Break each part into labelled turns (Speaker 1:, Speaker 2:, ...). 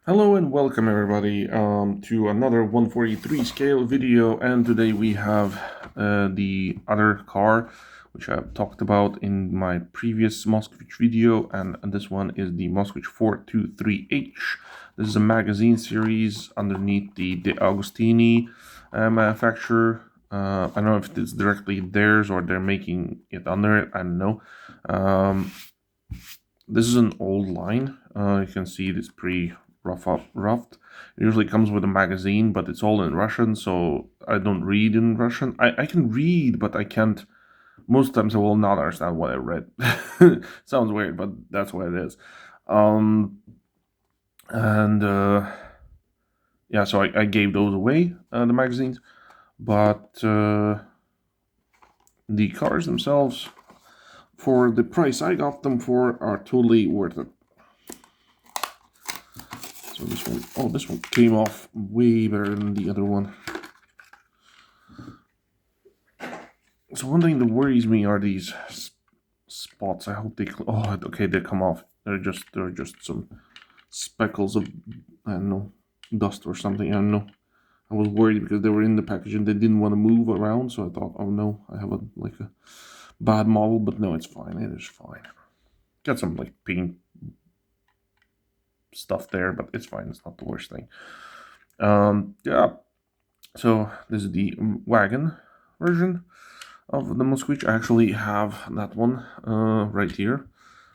Speaker 1: Hello and welcome everybody to another 143 scale video, and today we have the other car which I've talked about in my previous Moskvich video, and this one is the Moskvich 423H. This is a magazine series underneath the DeAgostini manufacturer. I don't know if it's directly theirs or they're making it under it, I don't know. This is an old line. You can see it's pretty roughed. It usually comes with a magazine, but it's all in Russian, so I don't read in Russian. I can read, but I can't. Most times I will not understand what I read. Sounds weird, but that's what it is. And yeah, so I gave those away, the magazines, but the cars themselves, for the price I got them for, are totally worth it. So this one came off way better than the other one. So one thing that worries me are these spots. I hope they okay, they come off. They're just some speckles of, I don't know, dust or something. I don't know. I was worried because they were in the package and they didn't want to move around, so I thought, oh no, I have a bad model, but no, it's fine. It is fine. Got some paint stuff there, but it's fine. It's not the worst thing. Yeah. So this is the wagon version of the Moskvich. I actually have that one right here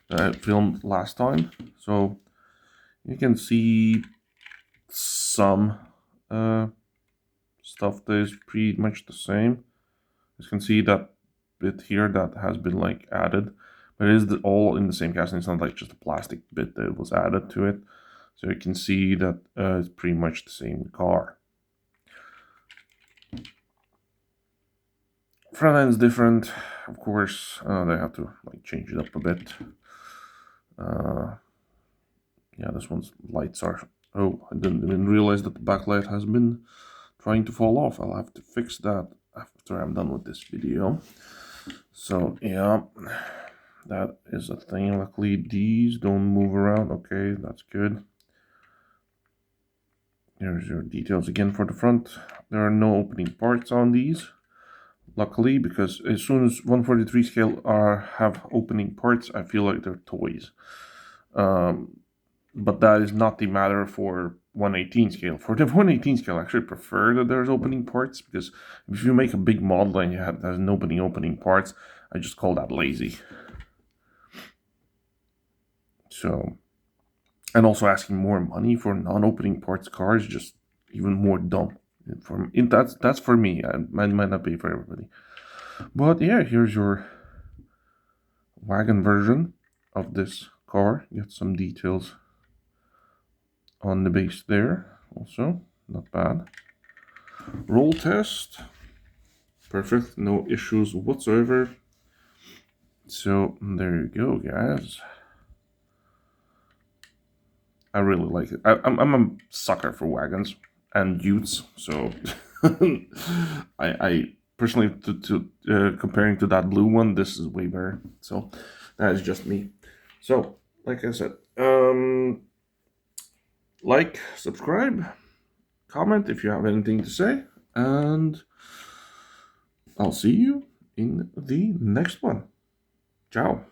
Speaker 1: that I filmed last time. So you can see some stuff that is pretty much the same. You can see that bit here that has been added, but it is all in the same casting. It's not just a plastic bit that was added to it. So you can see that it's pretty much the same car. Front end is different, of course. They have to change it up a bit. Yeah, this one's lights are. Oh, I didn't even realize that the backlight has been trying to fall off. I'll have to fix that after I'm done with this video. So yeah, that is a thing. Luckily, these don't move around. Okay, that's good. Here's your details again for the front. There are no opening parts on these, luckily, because as soon as 143 scale have opening parts, I feel like they're toys. But that is not the matter for 118 scale. For the 118 scale, I actually prefer that there's opening parts, because if you make a big model and there's no opening parts, I just call that lazy. So, and also asking more money for non-opening parts cars, just even more dumb. That's for me. It might not be for everybody. But yeah, here's your wagon version of this car. You got some details on the base there also. Not bad. Roll test. Perfect. No issues whatsoever. So there you go, guys. I really like it. I'm a sucker for wagons and utes, so I personally, comparing to that blue one, this is way better. So that is just me. So like I said, like, subscribe, comment if you have anything to say, and I'll see you in the next one. Ciao.